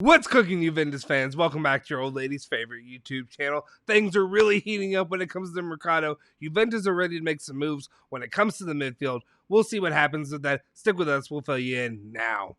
What's cooking, Juventus fans? Welcome back to your old lady's favorite YouTube channel. Things are really heating up when it comes to the Mercado. Juventus are ready to make some moves when it comes to the midfield. We'll see what happens with that. Stick with us. We'll fill you in now.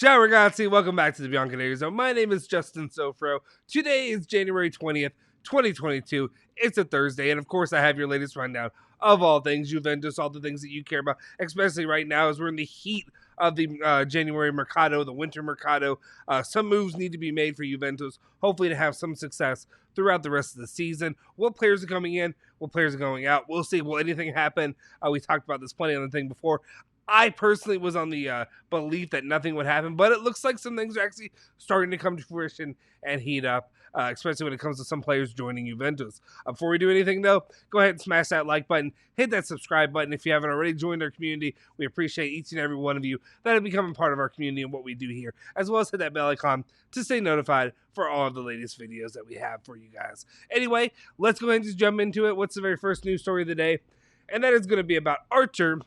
Ciao ragazzi, welcome back to the Bianconeri Zone. My name is Justin Sofro. Today is January 20th, 2022. It's a Thursday, and of course I have your latest rundown of all things Juventus, all the things that you care about, especially right now as we're in the heat of the January Mercado, the winter Mercado. Some moves need to be made for Juventus, hopefully to have some success throughout the rest of the season. What players are coming in, what players are going out, we'll see. Will anything happen? We talked about this plenty on the thing before. I personally was on the belief that nothing would happen, but it looks like some things are actually starting to come to fruition and heat up, especially when it comes to some players joining Juventus. Before we do anything, though, go ahead and smash that like button, hit that subscribe button if you haven't already joined our community. We appreciate each and every one of you that have become a part of our community and what we do here, as well as hit that bell icon to stay notified for all of the latest videos that we have for you guys. Anyway, let's go ahead and just jump into it. What's the very first news story of the day? And that is going to be about Arthur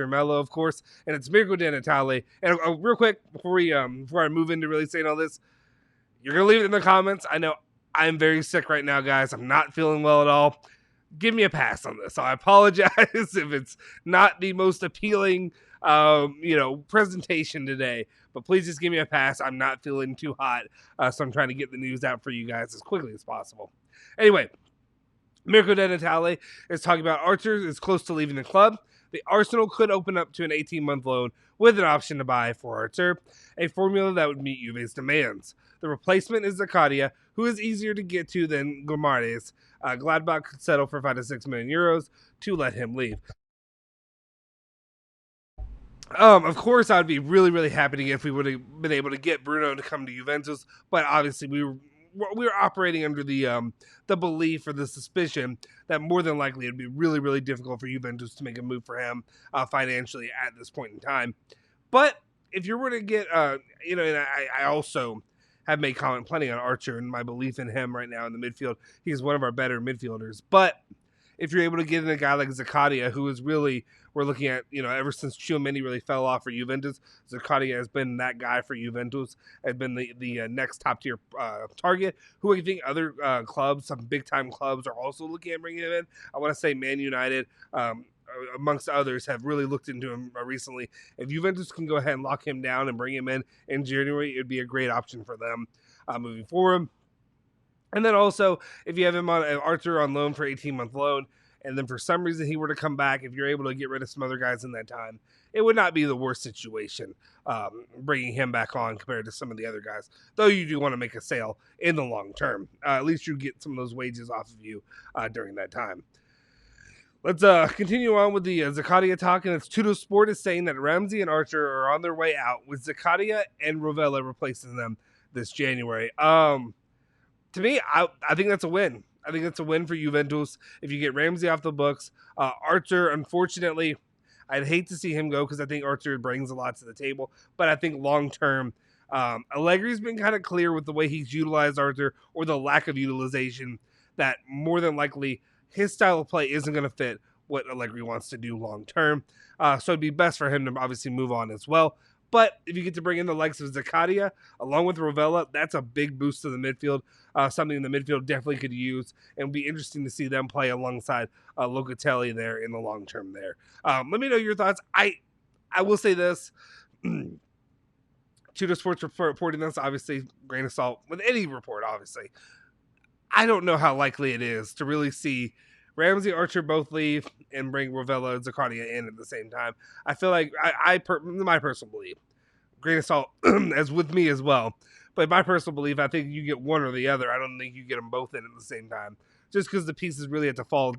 Melo, of course, and it's Mirko de Natale. And real quick, before I move into really saying all this, you're going to leave it in the comments. I know I'm very sick right now, guys. I'm not feeling well at all. Give me a pass on this. I apologize if it's not the most appealing, presentation today. But please just give me a pass. I'm not feeling too hot, so I'm trying to get the news out for you guys as quickly as possible. Anyway, Mirko de Natale is talking about Arthur is close to leaving the club. The Arsenal could open up to an 18-month loan with an option to buy for Arthur, a formula that would meet Juve's demands. The replacement is Zakaria, who is easier to get to than Gomares. Gladbach could settle for 5 to 6 million euros to let him leave. Of course, I'd be really, really happy if we would have been able to get Bruno to come to Juventus, but obviously we were operating under the belief or the suspicion that more than likely it'd be really, really difficult for Juventus to make a move for him financially at this point in time. But if you were to get, and I also have made comment plenty on Archer and my belief in him right now in the midfield. He's one of our better midfielders. But if you're able to get in a guy like Zakaria, who is really, we're looking at, ever since Tchouaméni really fell off for Juventus, Zakaria has been that guy for Juventus, has been the next top-tier target, who I think other clubs, some big-time clubs, are also looking at bringing him in. I want to say Man United, amongst others, have really looked into him recently. If Juventus can go ahead and lock him down and bring him in January, it would be a great option for them moving forward. And then also, if you have him on Arthur on loan for 18-month loan, and then for some reason he were to come back, if you're able to get rid of some other guys in that time, it would not be the worst situation bringing him back on compared to some of the other guys. Though you do want to make a sale in the long term. At least you get some of those wages off of you during that time. Let's continue on with the Zakaria talk, and it's Tuttosport is saying that Ramsey and Archer are on their way out, with Zakaria and Rovella replacing them this January. To me, I think that's a win. I think that's a win for Juventus if you get Ramsey off the books. Arthur, unfortunately, I'd hate to see him go because I think Arthur brings a lot to the table. But I think long-term, Allegri's been kind of clear with the way he's utilized Arthur, or the lack of utilization, that more than likely his style of play isn't going to fit what Allegri wants to do long-term. So it'd be best for him to obviously move on as well. But if you get to bring in the likes of Zakaria, along with Rovella, that's a big boost to the midfield, something the midfield definitely could use, and it would be interesting to see them play alongside Locatelli there in the long term there. Let me know your thoughts. I will say this. Tudor Sports reporting this, obviously, grain of salt with any report, obviously. I don't know how likely it is to really see Ramsey, Archer both leave and bring Rovella and Zakaria in at the same time. I feel like my personal belief, grain of salt as with me as well, but my personal belief, I think you get one or the other. I don't think you get them both in at the same time, just because the pieces really have to fall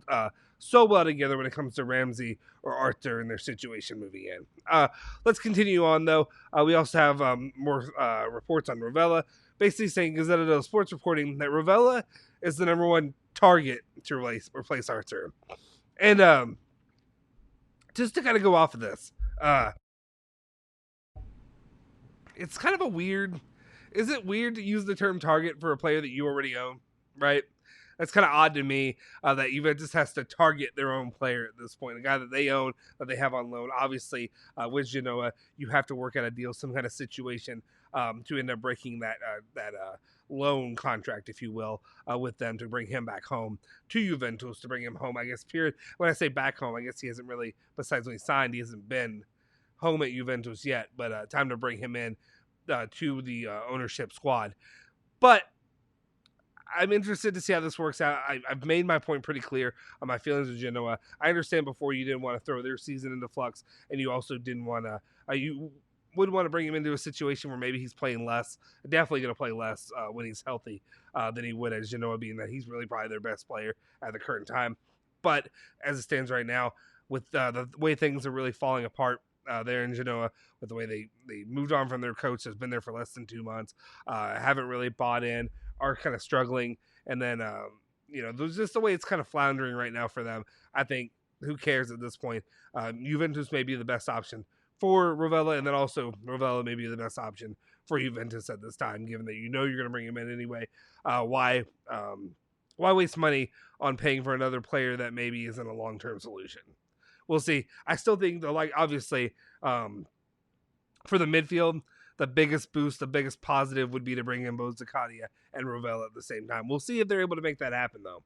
so well together when it comes to Ramsey or Arthur and their situation moving in. Let's continue on, though. We also have more reports on Rovella, basically saying Gazzetta dello Sports reporting that Rovella is the number one target to replace Arthur. And just to kind of go off of this, it's kind of a weird, is it weird to use the term target for a player that you already own, right? That's kind of odd to me that Juventus has to target their own player at this point, a guy that they own, that they have on loan. Obviously, with Genoa, you have to work out a deal, some kind of situation to end up breaking that loan contract, if you will, with them to bring him back home to Juventus, to bring him home. I guess, period. When I say back home, I guess he hasn't really, besides when he signed, he hasn't been home at Juventus yet, but time to bring him in to the ownership squad. But I'm interested to see how this works out. I've made my point pretty clear on my feelings with Genoa. I understand before you didn't want to throw their season into flux, and you also didn't want to. You would want to bring him into a situation where maybe he's playing less. Definitely going to play less when he's healthy than he would as Genoa, being that he's really probably their best player at the current time. But as it stands right now, with the way things are really falling apart there in Genoa, with the way they moved on from their coach, has been there for less than 2 months, haven't really bought in, are kind of struggling, and then there's just the way it's kind of floundering right now for them. I think who cares at this point? Juventus may be the best option for Rovella, and then also Rovella may be the best option for Juventus at this time, given that you're going to bring him in anyway. Why waste money on paying for another player that maybe isn't a long-term solution? We'll see. I still think, though, like, obviously, for the midfield, the biggest boost, the biggest positive would be to bring in both Zakaria and Rovella at the same time. We'll see if they're able to make that happen, though.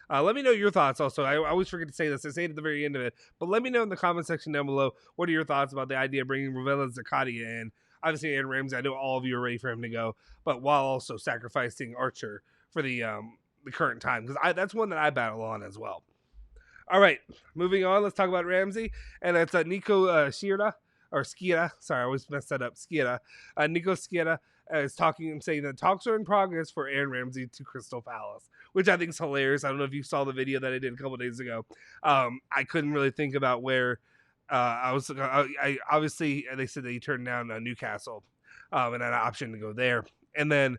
Let me know your thoughts also. I always forget to say this. I say it at the very end of it. But let me know in the comment section down below, what are your thoughts about the idea of bringing Rovella and Zakaria in? Obviously, Aaron Ramsey, I know all of you are ready for him to go, but while also sacrificing Archer for the current time. Because that's one that I battle on as well. All right, moving on. Let's talk about Ramsey. And it's Nico Schira. Or Skira, sorry, I always mess that up. Skira, Nico Skira is talking and saying that talks are in progress for Aaron Ramsey to Crystal Palace, which I think is hilarious. I don't know if you saw the video that I did a couple days ago. I couldn't really think about where I obviously they said that he turned down Newcastle and had an option to go there, and then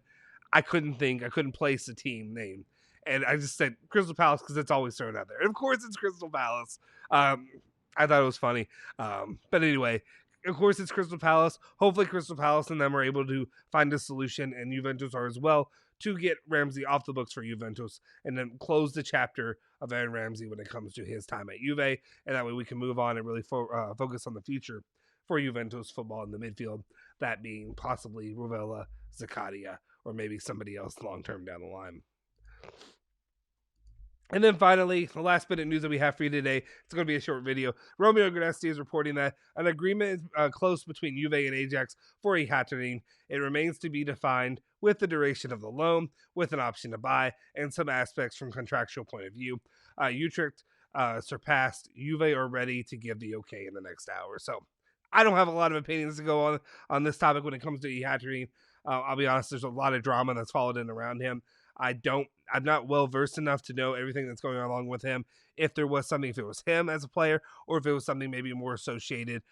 I couldn't place a team name. And I just said Crystal Palace because it's always thrown out there. And of course, it's Crystal Palace. I thought it was funny. But anyway, of course, it's Crystal Palace. Hopefully, Crystal Palace and them are able to find a solution, and Juventus are as well, to get Ramsey off the books for Juventus and then close the chapter of Aaron Ramsey when it comes to his time at Juve. And that way we can move on and really focus on the future for Juventus football in the midfield, that being possibly Rovella, Zakaria, or maybe somebody else long-term down the line. And then finally, the last bit of news that we have for you today, it's going to be a short video. Romeo Granesti is reporting that an agreement is close between Juve and Ajax for a Hatterene. It remains to be defined with the duration of the loan, with an option to buy, and some aspects from contractual point of view. Utrecht surpassed. Juve are ready to give the okay in the next hour. So I don't have a lot of opinions to go on this topic when it comes to Hatterene. I'll be honest, there's a lot of drama that's followed in around him. I'm not well versed enough to know everything that's going on along with him. If there was something, if it was him as a player, or if it was something maybe more associated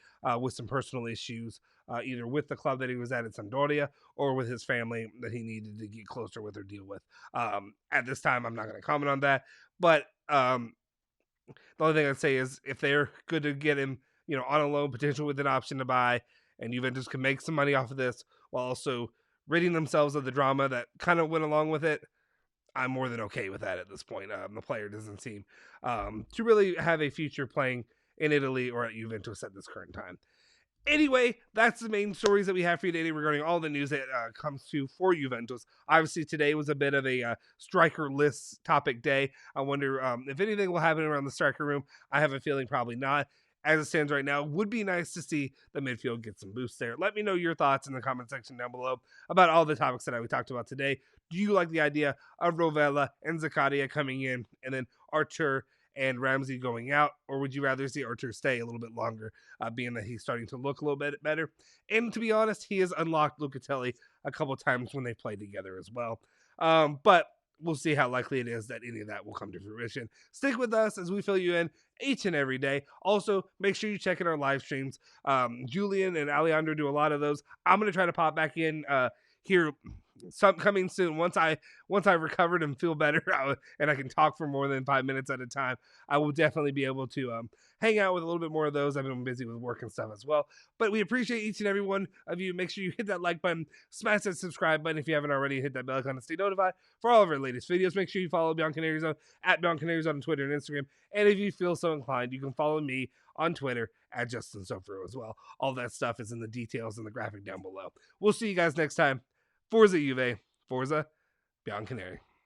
with some personal issues, either with the club that he was at Sampdoria or with his family that he needed to get closer with or deal with. At this time, I'm not going to comment on that. But the only thing I'd say is if they're good to get him, on a loan, potential with an option to buy, and Juventus can make some money off of this while also ridding themselves of the drama that kind of went along with it, I'm more than okay with that at this point. The player doesn't seem to really have a future playing in Italy or at Juventus at this current time. Anyway, that's the main stories that we have for you today regarding all the news that comes to for Juventus. Obviously, today was a bit of a striker list topic day. I wonder if anything will happen around the striker room. I have a feeling probably not. As it stands right now, would be nice to see the midfield get some boost there. Let me know your thoughts in the comment section down below about all the topics that we talked about today. Do you like the idea of Rovella and Zakaria coming in and then Archer and Ramsey going out? Or would you rather see Archer stay a little bit longer, being that he's starting to look a little bit better? And to be honest, he has unlocked Locatelli a couple times when they played together as well. But we'll see how likely it is that any of that will come to fruition. Stick with us as we fill you in each and every day. Also, make sure you check in our live streams. Julian and Alejandro do a lot of those. I'm going to try to pop back in here some coming soon. Once I've recovered and feel better, and I can talk for more than 5 minutes at a time, I will definitely be able to hang out with a little bit more of those. I've been busy with work and stuff as well. But we appreciate each and every one of you. Make sure you hit that like button, smash that subscribe button if you haven't already, hit that bell icon to stay notified for all of our latest videos. Make sure you follow Bianconeri Zone at Bianconeri Zone on Twitter and Instagram. And if you feel so inclined, you can follow me on Twitter at Justin Sofro as well. All that stuff is in the details in the graphic down below. We'll see you guys next time. Forza Juve, Forza Bianconeri.